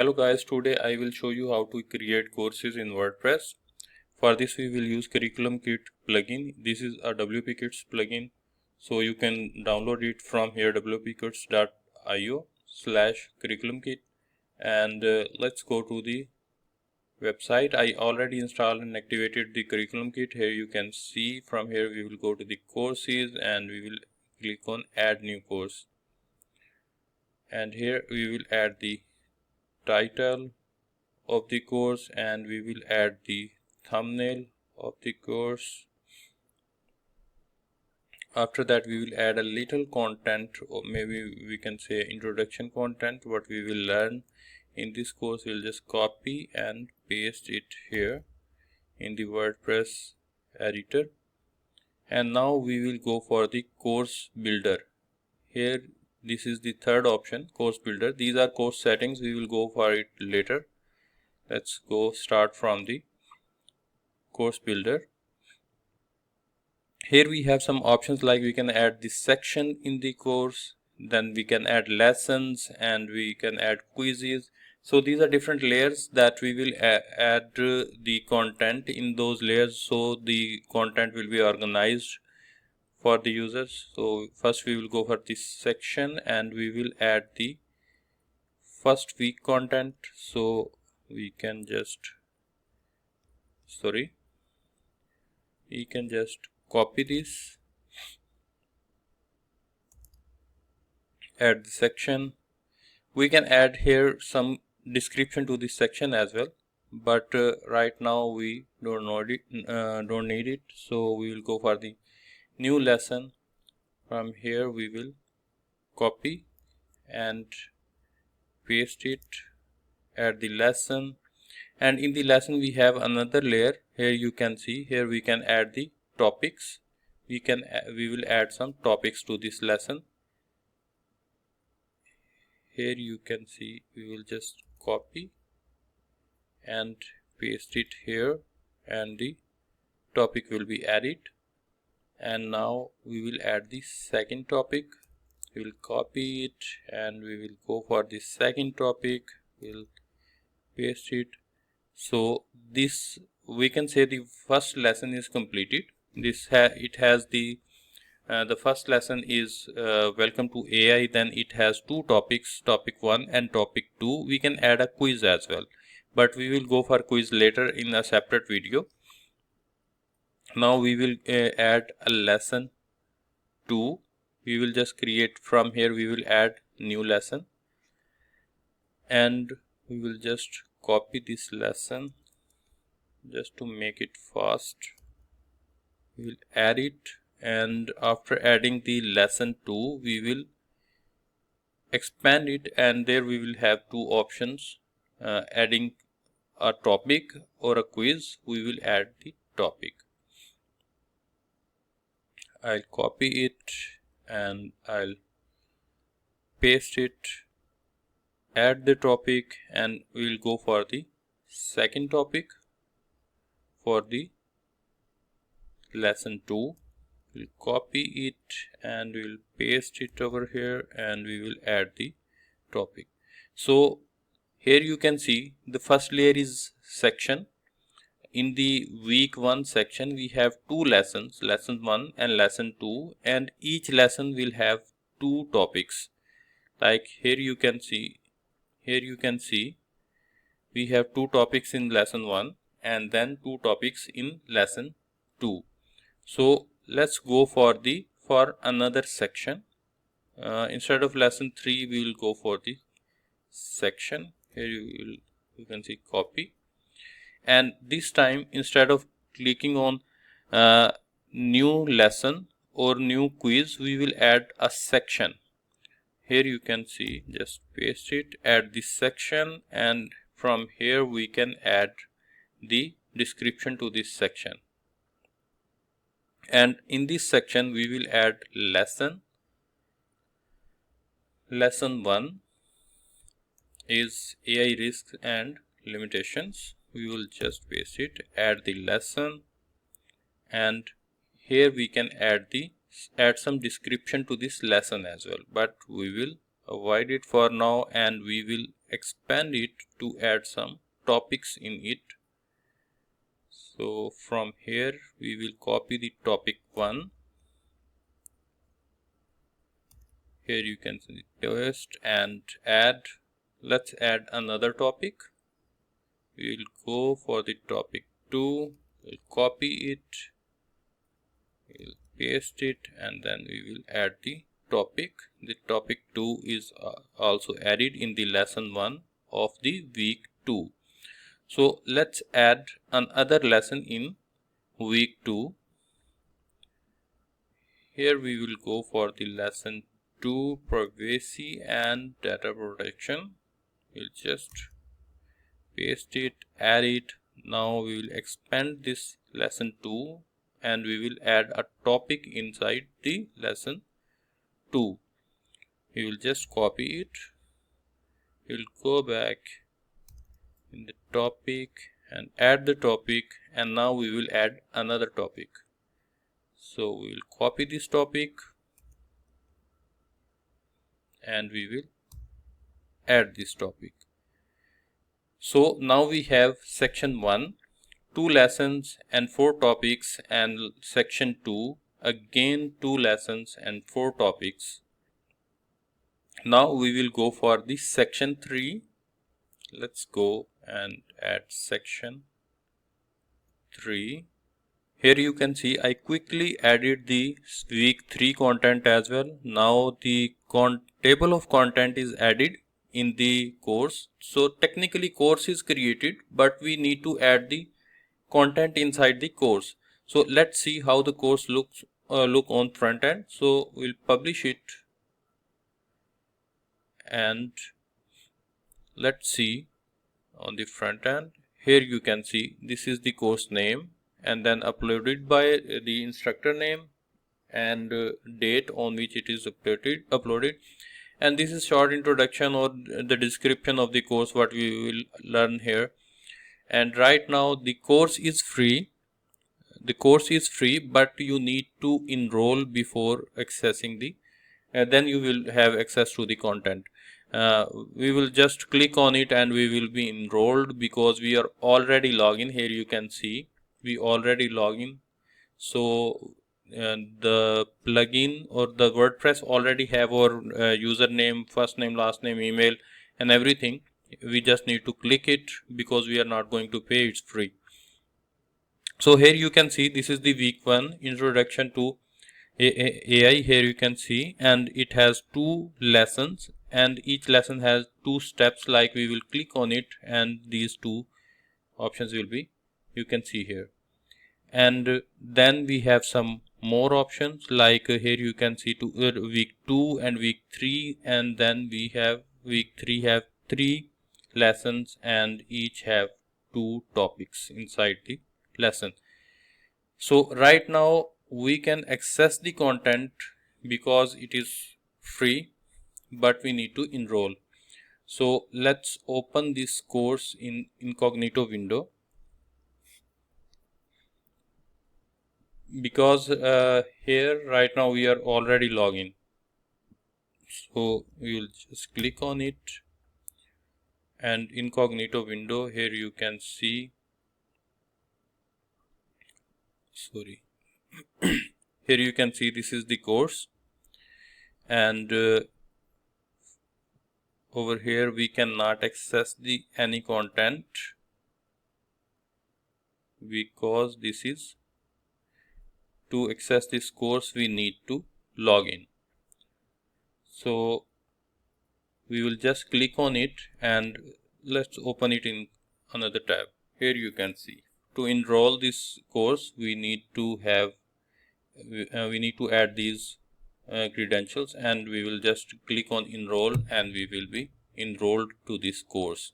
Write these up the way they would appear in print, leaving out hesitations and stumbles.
Hello guys, today I will show you how to create courses in WordPress. For this we will use CurriculumKit plugin. This is a WPKits plugin, so you can download it from here, wpkits.io/curriculumkit, and let's go to the website. I already installed and activated the CurriculumKit. Here you can see, from here we will go to the courses and we will click on add new course, and here we will add the title of the course and we will add the thumbnail of the course. After that we will add a little content, or maybe we can say introduction content, what we will learn in this course. We'll just copy and paste it here in the WordPress editor, and now we will go for the course builder. Here this is the third option, course builder. These are course settings, we will go for it later. Let's go start from the course builder. Here we have some options, like we can add this section in the course, then we can add lessons, and we can add quizzes. So these are different layers that we will add the content in those layers, so the content will be organized for the users. So first we will go for this section and we will add the first week content. So we can just copy this, add the section. We can add here some description to this section as well, but right now we don't need it. So we will go for the new lesson. From here we will copy and paste it, add the lesson, and in the lesson we have another layer. Here you can see, here we can add the topics. We will add some topics to this lesson. Here you can see, we will just copy and paste it here, and the topic will be added. And now we will add the second topic. We will copy it and we will go for the second topic. We'll paste it. So this, we can say the first lesson is completed. It has the first lesson is welcome to AI. Then it has two topics, topic 1 and topic 2. We can add a quiz as well, but we will go for quiz later in a separate video. Now we will add a lesson 2. We will just create, from here we will add new lesson, and we will just copy this lesson just to make it fast. We will add it, and after adding the lesson 2 we will expand it, and there we will have two options, adding a topic or a quiz. We will add the topic. I'll copy it and I'll paste it, add the topic, and we'll go for the second topic for the lesson 2. We'll copy it and we'll paste it over here, and we will add the topic. So here you can see the first layer is section. In the week 1 section we have two lessons, lesson 1 and lesson 2, and each lesson will have two topics. Like here you can see we have two topics in lesson 1 and then two topics in lesson 2. So let's go for another section. Instead of lesson 3 we will go for the section. Here you can see copy, and this time instead of clicking on new lesson or new quiz, we will add a section. Here you can see, just paste it, add this section, and from here we can add the description to this section. And in this section we will add lesson 1 is AI risks and limitations. We will just paste it, add the lesson, and here we can add some description to this lesson as well, but we will avoid it for now, and we will expand it to add some topics in it. So from here we will copy the topic 1. Here you can see paste and add. Let's add another topic. We will go for the topic 2. We'll copy it. We'll paste it and then we will add the topic. The topic 2 is also added in the lesson 1 of the week 2. So let's add another lesson in week 2. Here we will go for the lesson 2, privacy and data protection. We'll just paste it, add it. Now we will expand this lesson 2 and we will add a topic inside the lesson 2. We will just copy it. We will go back in the topic and add the topic, and now we will add another topic. So we will copy this topic and we will add this topic. So now we have section 1, 2 lessons and 4 topics, and section 2, again 2 lessons and 4 topics. Now we will go for the section 3. Let's go and add section 3. Here you can see I quickly added the week 3 content as well. Now the table of content is added in the course. So technically course is created, but we need to add the content inside the course. So let's see how the course look on front end. So we'll publish it and let's see on the front end. Here you can see this is the course name and then uploaded by the instructor name and date on which it is uploaded, and this is short introduction or the description of the course what we will learn here. And right now the course is free. The course is free, but you need to enroll before accessing the then you will have access to the content. We will just click on it and we will be enrolled because we are already logged in. Here you can see we already log in. So the plugin or the WordPress already have our username, first name, last name, email and everything. We just need to click it because we are not going to pay, it's free. So here you can see this is the week 1 introduction to AI. Here you can see, and it has 2 lessons and each lesson has 2 steps. Like we will click on it and these 2 options will be, you can see here. And then we have some more options, like here you can see to week 2 and week 3, and then we have week 3 have 3 lessons and each have 2 topics inside the lesson. So right now we can access the content because it is free, but we need to enroll. So let's open this course in incognito window, because here right now we are already logged in. So we will just click on it and incognito window. Here you can see, sorry, here you can see this is the course, and over here we cannot access the any content because this is, to access this course we need to log in. So we will just click on it and let's open it in another tab. Here you can see, to enroll this course we need to have we need to add these credentials, and we will just click on enroll and we will be enrolled to this course.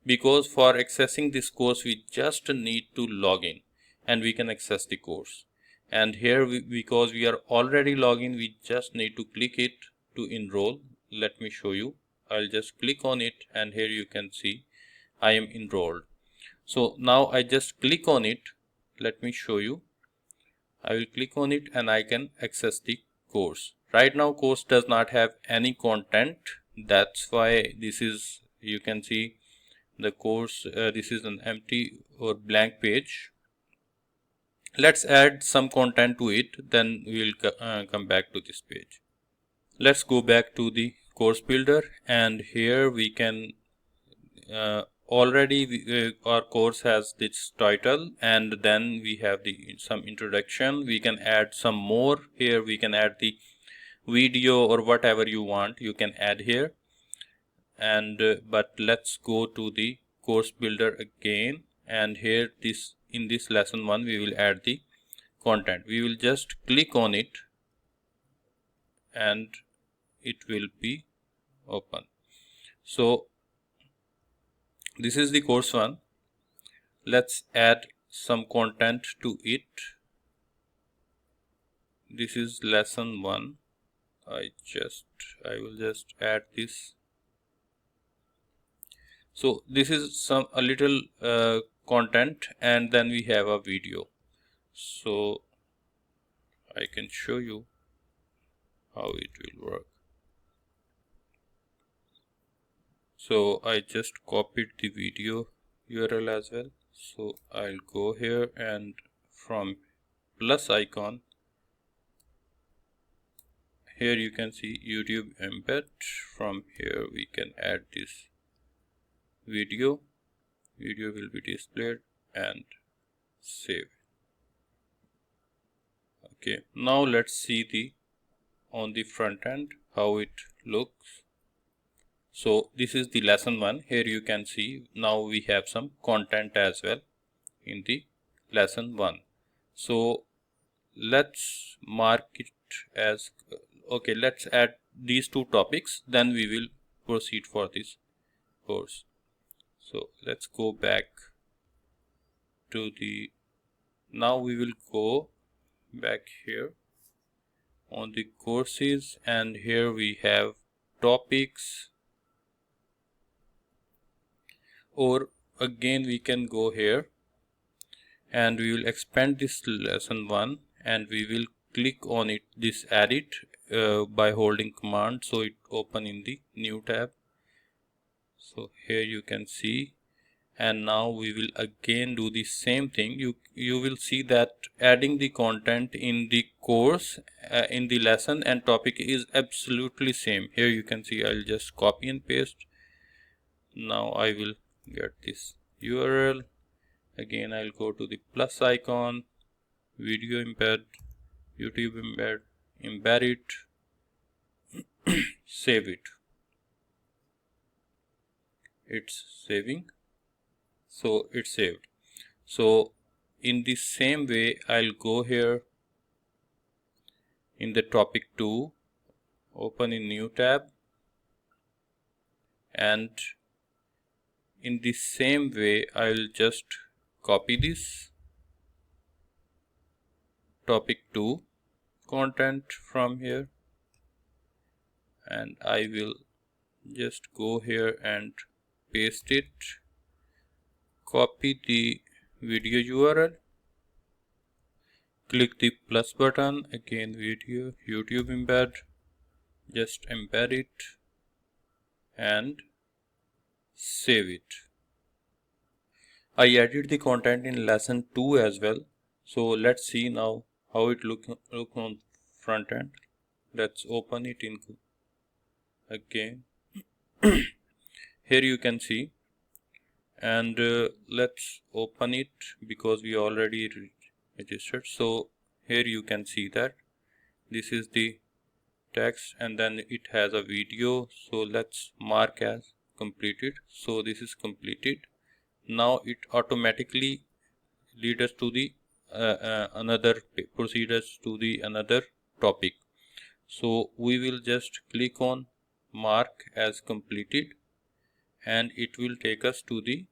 Because for accessing this course we just need to log in and we can access the course. And here because we are already logged in, we just need to click it to enroll. Let me show you. I'll just click on it and here you can see I am enrolled. So now I just click on it. Let me show you. I will click on it and I can access the course. Right now course does not have any content, that's why this is you can see the course, this is an empty or blank page. Let's add some content to it, then we will come back to this page. Let's go back to the course builder, and here we can already our course has this title, and then we have some introduction. We can add some more. Here we can add the video or whatever you want, you can add here. And but let's go to the course builder again, and here in this lesson 1 we will add the content. We will just click on it and it will be open. So this is the course 1. Let's add some content to it. This is lesson 1. I will just add this. So this is a little content, and then we have a video. So I can show you how it will work. So I just copied the video URL as well. So I'll go here, and from plus icon, here you can see YouTube embed. From here we can add this video will be displayed and save. Okay, now let's see on the front end how it looks. So this is the lesson 1. Here you can see now we have some content as well in the lesson 1. So let's mark it as okay. Let's add these 2 topics, then we will proceed for this course. So let's go back to now we will go back here on the courses, and here we have topics, or again we can go here and we will expand this lesson 1, and we will click on it, this edit by holding command, so it open in the new tab. So here you can see, and now we will again do the same thing. You will see that adding the content in the course in the lesson and topic is absolutely same. Here you can see I'll just copy and paste. Now I will get this URL. Again I'll go to the plus icon, video embed, YouTube embed, embed it, save it. It's saving, so it's saved. So in the same way I'll go here in the topic 2, open a new tab, and in the same way I'll just copy this topic 2 content from here, and I will just go here and paste it, copy the video URL, click the plus button, again video, YouTube embed, just embed it and save it. I added the content in lesson 2 as well. So let's see now how it look on front end. Let's open it in again. Here you can see, and let's open it because we already registered. So here you can see that this is the text, and then it has a video. So let's mark as completed. So this is completed. Now it automatically leads us to the proceed us to the another topic. So we will just click on mark as completed, and it will take us to the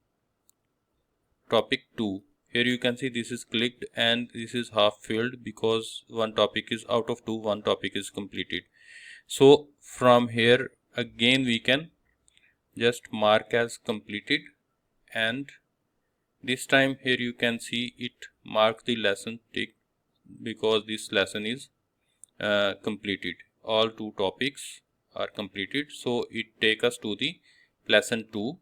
topic 2. Here you can see this is clicked and this is half filled because one topic is out of 2, one topic is completed. So from here again we can just mark as completed, and this time here you can see it mark the lesson tick because this lesson is completed. All 2 topics are completed, so it take us to the lesson 2.